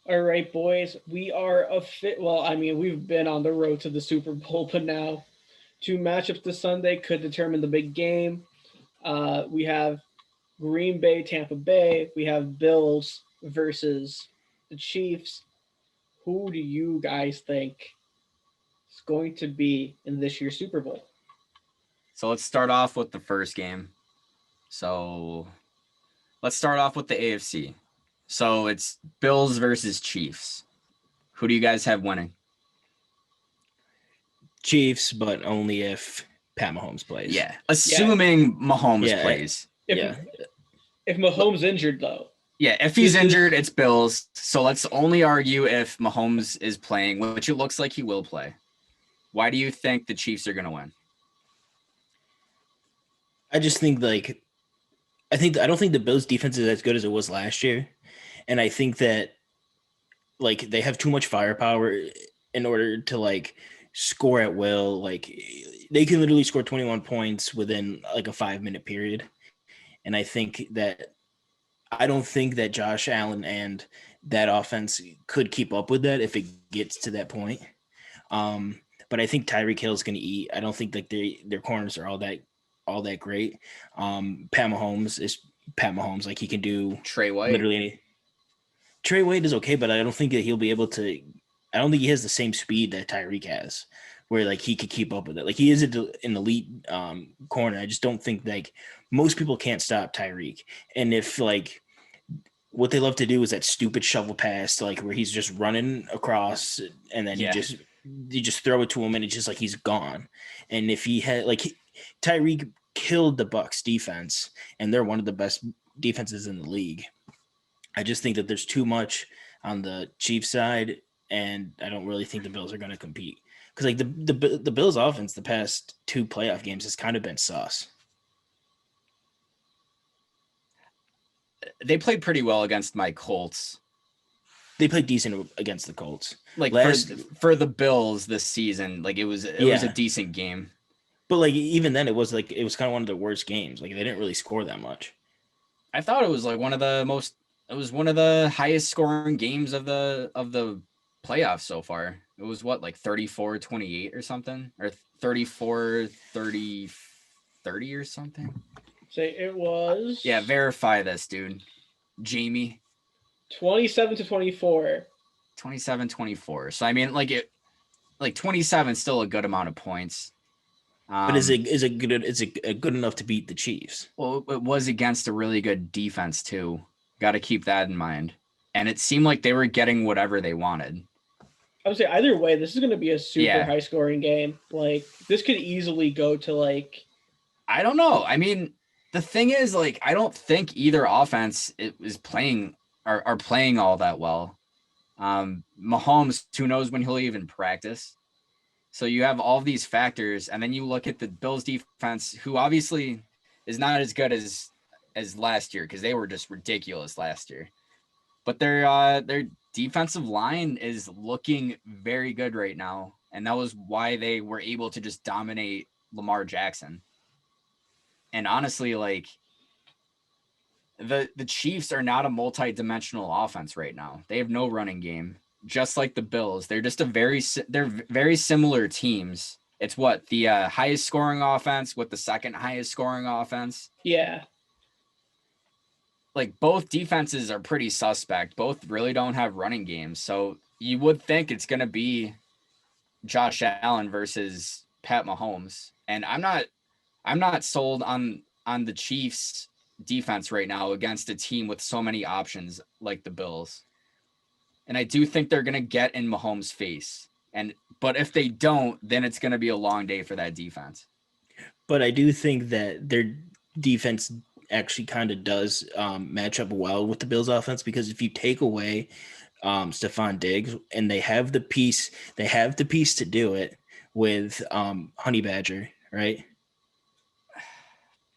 All right, boys. We are a fit. Well, I mean, we've been on the road to the Super Bowl, but now two matchups this Sunday could determine the big game. We have Green Bay, Tampa Bay. We have Bills versus the Chiefs. Who do you guys think is going to be in this year's Super Bowl? So let's start off with the first game. So let's start off with the AFC. So it's Bills versus Chiefs. Who do you guys have winning? Chiefs, but only if Pat Mahomes plays. Yeah, Yeah, assuming Mahomes Yeah, plays. if yeah. if Mahomes injured though, Yeah, if he's this injured, is it's Bills. So let's only argue if Mahomes is playing, which it looks like he will play. Why do you think the Chiefs are going to win? I just think I don't think the Bills defense is as good as it was last year, and I think that they have too much firepower in order to score at will. Like they can literally score 21 points within like a 5 minute period, and I don't think that Josh Allen and that offense could keep up with that if it gets to that point. Um, but I think Tyreek Hill's going to eat. I don't think their corners are all that great. Pat Mahomes is Pat Mahomes. Like he can do Trey White? literally any. Trey Wade is okay, but I don't think that he'll be able to. I don't think he has the same speed that Tyreek has, where like he could keep up with it. Like he is an elite corner. I just don't think like most people can't stop Tyreek. And if what they love to do is that stupid shovel pass, like where he's just running across and then Yeah. you just throw it to him and it's just like he's gone. And if he had Tyreek killed the Bucks defense and they're one of the best defenses in the league. I just think that there's too much on the Chiefs side, and I don't really think the Bills are going to compete because like the Bills offense the past two playoff games has kind of been sus. They played pretty well against my Colts. They played decent against the Colts. Like for the Bills this season, like it was a decent game. But like even then it was kind of one of the worst games. Like they didn't really score that much. I thought it was like one of the highest scoring games of the playoffs so far. It was like 34-28 or something, or 34-30 or something. say it was Yeah, verify this, dude. Jamie. 27-24. 27-24. So I mean, like 27 is still a good amount of points. But is it good enough to beat the Chiefs? Well, it was against a really good defense too. Got to keep that in mind. And it seemed like they were getting whatever they wanted. I would say either way, this is going to be a super high scoring game. Like this could easily go to like. I don't know. I mean, the thing is, like, I don't think either offense is playing are playing all that well. Mahomes, who knows when he'll even practice. So you have all these factors, and then you look at the Bills defense, who obviously is not as good as last year because they were just ridiculous last year. But their defensive line is looking very good right now, and that was why they were able to just dominate Lamar Jackson. And honestly, like the Chiefs are not a multi-dimensional offense right now. They have no running game, just like the Bills. They're just they're very similar teams. It's what the highest scoring offense with the second highest scoring offense. Yeah. Like both defenses are pretty suspect. Both really don't have running games. So you would think it's going to be Josh Allen versus Pat Mahomes. And I'm not sold on the Chiefs defense right now against a team with so many options like the Bills. And I do think they're going to get in Mahomes' face. But if they don't, then it's going to be a long day for that defense. But I do think that their defense actually kind of does match up well with the Bills offense because if you take away Stephon Diggs and they have the piece to do it with Honey Badger, right?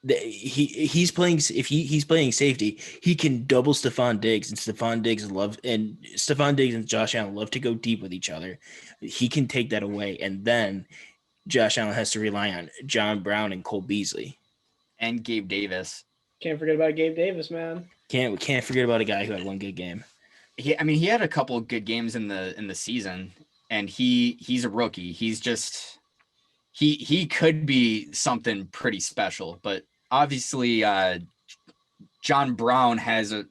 He's playing if he's playing safety, he can double Stephon Diggs and Stephon Diggs and Josh Allen love to go deep with each other. He can take that away, and then Josh Allen has to rely on John Brown and Cole Beasley and Gabe Davis. Can't forget about Gabe Davis, man. Can't forget about a guy who had one good game. he had a couple of good games in the season, and he's a rookie. He's just he could be something pretty special, but obviously John Brown has a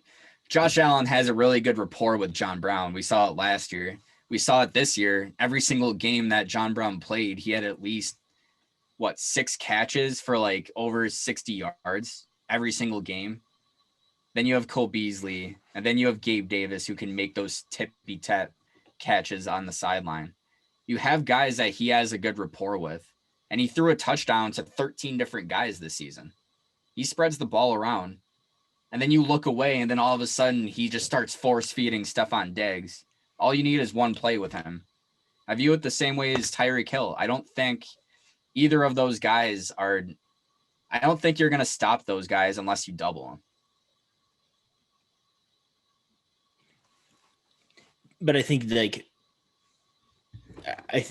Josh Allen has a really good rapport with John Brown. We saw it last year. We saw it this year. Every single game that John Brown played, he had at least 6 catches for like over 60 yards every single game. Then you have Cole Beasley, and then you have Gabe Davis who can make those tippy tap catches on the sideline. You have guys that he has a good rapport with, and he threw a touchdown to 13 different guys this season. He spreads the ball around, and then you look away, and then all of a sudden he just starts force feeding Stephon Diggs. All you need is one play with him. I view it the same way as Tyreek Hill. I don't think either of those guys are. I don't think you're going to stop those guys unless you double them. But I think like if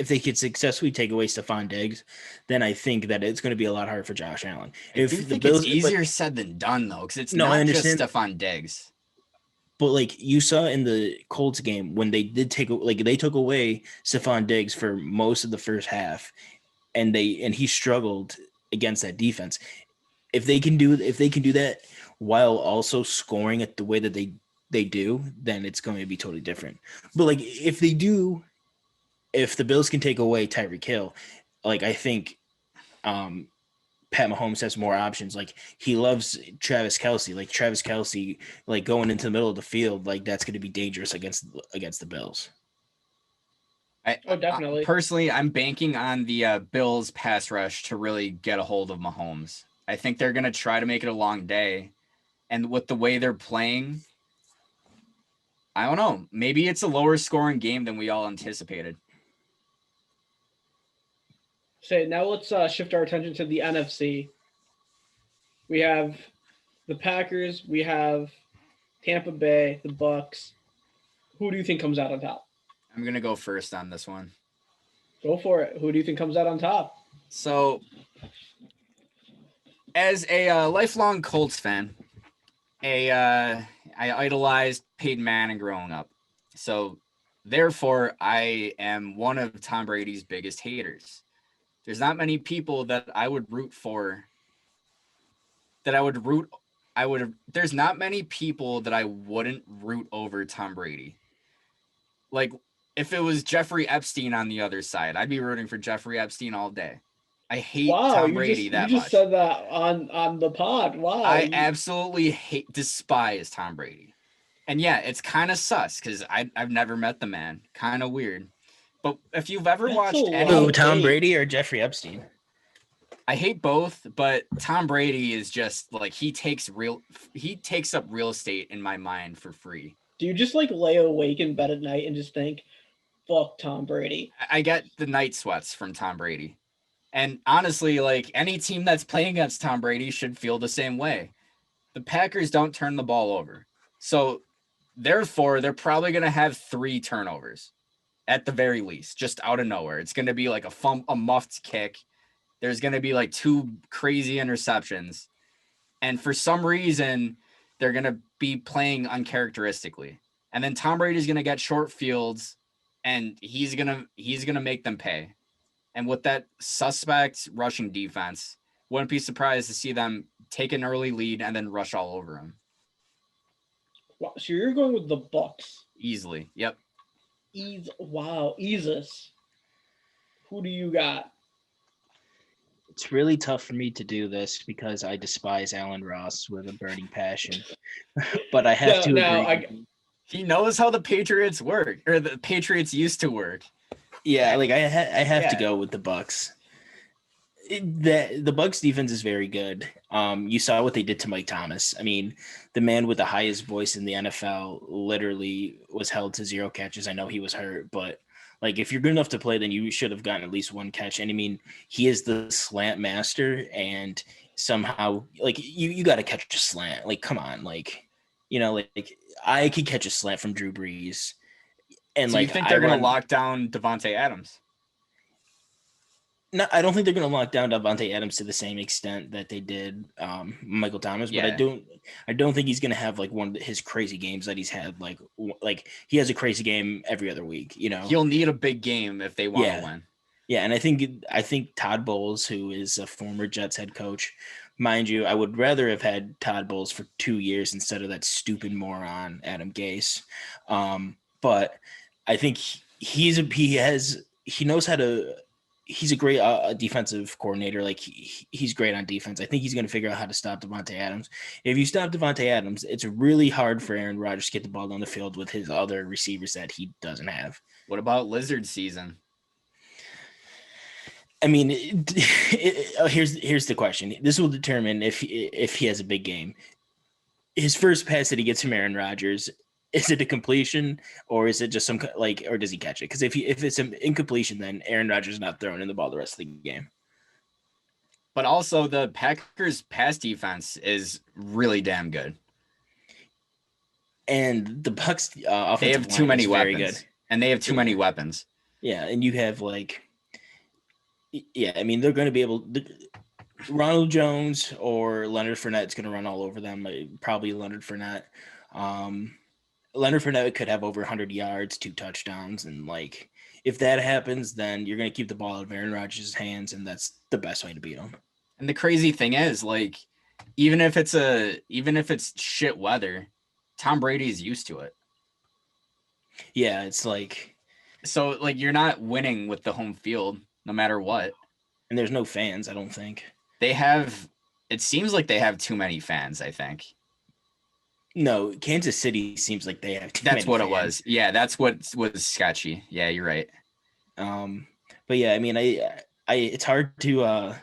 they could successfully take away Stephon Diggs, then I think that it's going to be a lot harder for Josh Allen. I do think it's easier said than done though, because it's not just Stephon Diggs. But like you saw in the Colts game when they did they took away Stephon Diggs for most of the first half, and he struggled against that defense. If they can do that while also scoring at the way that they do, then it's going to be totally different. But like if the Bills can take away Tyreek Hill, like I think Pat Mahomes has more options. Like he loves Travis Kelce. Like Travis Kelce, like going into the middle of the field, like that's going to be dangerous against the Bills. Definitely. Personally, I'm banking on the Bills pass rush to really get a hold of Mahomes. I think they're going to try to make it a long day. And with the way they're playing, I don't know. Maybe it's a lower scoring game than we all anticipated. So now let's shift our attention to the NFC. We have the Packers. We have Tampa Bay, the Bucks. Who do you think comes out on top? I'm going to go first on this one. Go for it. Who do you think comes out on top? So, as a lifelong Colts fan, I idolized Peyton Manning growing up. So, therefore, I am one of Tom Brady's biggest haters. There's not many people that I would root for. There's not many people that I wouldn't root over Tom Brady. Like, if it was Jeffrey Epstein on the other side, I'd be rooting for Jeffrey Epstein all day. I hate Tom Brady that much. You just said that on the pod. Wow. I absolutely despise Tom Brady. And yeah, it's kind of sus because I've never met the man. Kind of weird. But if you've ever watched any Tom Brady or Jeffrey Epstein, I hate both, but Tom Brady is just like he takes up real estate in my mind for free. Do you just like lay awake in bed at night and just think, fuck Tom Brady? I get the night sweats from Tom Brady. And honestly, like any team that's playing against Tom Brady should feel the same way. The Packers don't turn the ball over. So therefore, they're probably going to have 3 turnovers at the very least, just out of nowhere. It's going to be like a muffed kick. There's going to be like 2 crazy interceptions. And for some reason, they're going to be playing uncharacteristically. And then Tom Brady's going to get short fields and he's going to make them pay. And with that suspect rushing defense, wouldn't be surprised to see them take an early lead and then rush all over him. Wow, so you're going with the Bucks easily? Yep. Wow, Jesus. Who do you got? It's really tough for me to do this because I despise Alan Ross with a burning passion. But I have to agree. He knows how the Patriots work, or the Patriots used to work. Yeah, like I have to go with the Bucks. The Bucks defense is very good. You saw what they did to Mike Thomas. I mean, the man with the highest voice in the NFL literally was held to 0 catches. I know he was hurt, but like if you're good enough to play, then you should have gotten at least 1 catch. And I mean, he is the slant master, and somehow like you got to catch a slant. Like, come on, like like I could catch a slant from Drew Brees. And so you think they're going to lock down Devontae Adams? No, I don't think they're going to lock down Davante Adams to the same extent that they did Michael Thomas, but Yeah. I don't think he's going to have like one of his crazy games that he's had. Like he has a crazy game every other week. You know, He'll need a big game if they want to win. Yeah, and I think Todd Bowles, who is a former Jets head coach, mind you, I would rather have had Todd Bowles for 2 years instead of that stupid moron Adam Gase. But I think he knows how to. He's a great defensive coordinator. Like he's great on defense. I think he's going to figure out how to stop Davante Adams. If you stop Davante Adams, it's really hard for Aaron Rodgers to get the ball down the field with his other receivers that he doesn't have. What about lizard season? I mean, here's the question. This will determine if he has a big game. His first pass that he gets from Aaron Rodgers, is it a completion or is it just some or does he catch it? Because if it's an incompletion, then Aaron Rodgers is not throwing in the ball the rest of the game. But also the Packers pass defense is really damn good. And the Bucs offensive they have too many weapons. Very good. And they have too many weapons. Yeah, and you have I mean, they're going to be able Ronald Jones or Leonard Fournette's going to run all over them. Probably Leonard Fournette. Leonard Fournette could have over 100 yards, 2 touchdowns. And if that happens, then you're going to keep the ball out of Aaron Rodgers' hands. And that's the best way to beat him. And the crazy thing is even if it's shit weather, Tom Brady is used to it. Yeah. It's so you're not winning with the home field no matter what. And there's no fans, I don't think. It seems like they have too many fans, I think. No, Kansas City seems like they have too many That's what fans. It was. Yeah, that's what was sketchy. Yeah, you're right. But yeah, I mean, it's hard to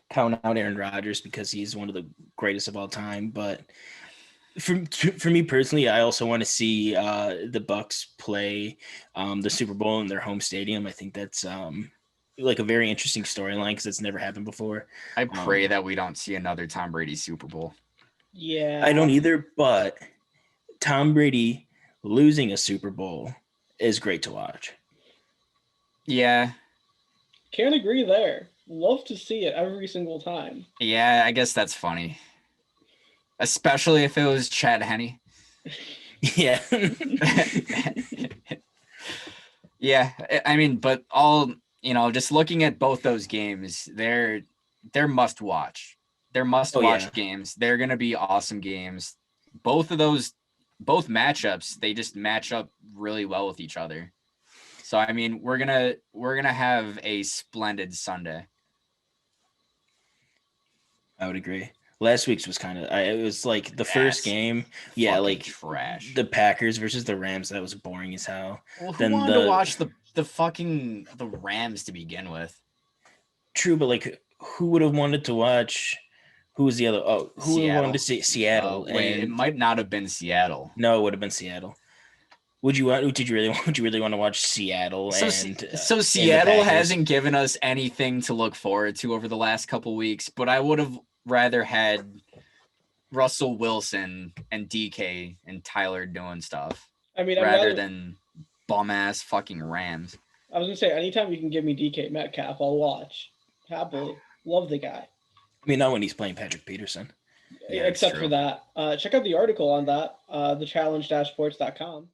count out Aaron Rodgers because he's one of the greatest of all time. But for me personally, I also want to see the Bucs play the Super Bowl in their home stadium. I think that's a very interesting storyline because it's never happened before. I pray that we don't see another Tom Brady Super Bowl. Yeah, I don't either, but Tom Brady losing a Super Bowl is great to watch. Yeah. Can't agree there. Love to see it every single time. Yeah, I guess that's funny. Especially if it was Chad Henne. Yeah. Yeah, I mean, but just looking at both those games, they're must watch. They're must watch games. They're going to be awesome games. Both matchups, they just match up really well with each other. So I mean, we're going to have a splendid Sunday. I would agree. Last week's was it was like the first game. Yeah, trash. The Packers versus the Rams, that was boring as hell. Well, who wanted to watch the Rams to begin with? True, but who would have wanted to watch? Who was the other? Oh, who would have wanted to see Seattle? It might not have been Seattle. No, it would have been Seattle. Would you really want to watch Seattle? So Seattle hasn't given us anything to look forward to over the last couple weeks, but I would have rather had Russell Wilson and DK and Tyler doing stuff. I mean, rather than bum ass fucking Rams. I was gonna say, anytime you can give me DK Metcalf, I'll watch happily. Love the guy. I mean, not when he's playing Patrick Peterson. Yeah, except for that. Check out the article on that, thechallenge-sports.com.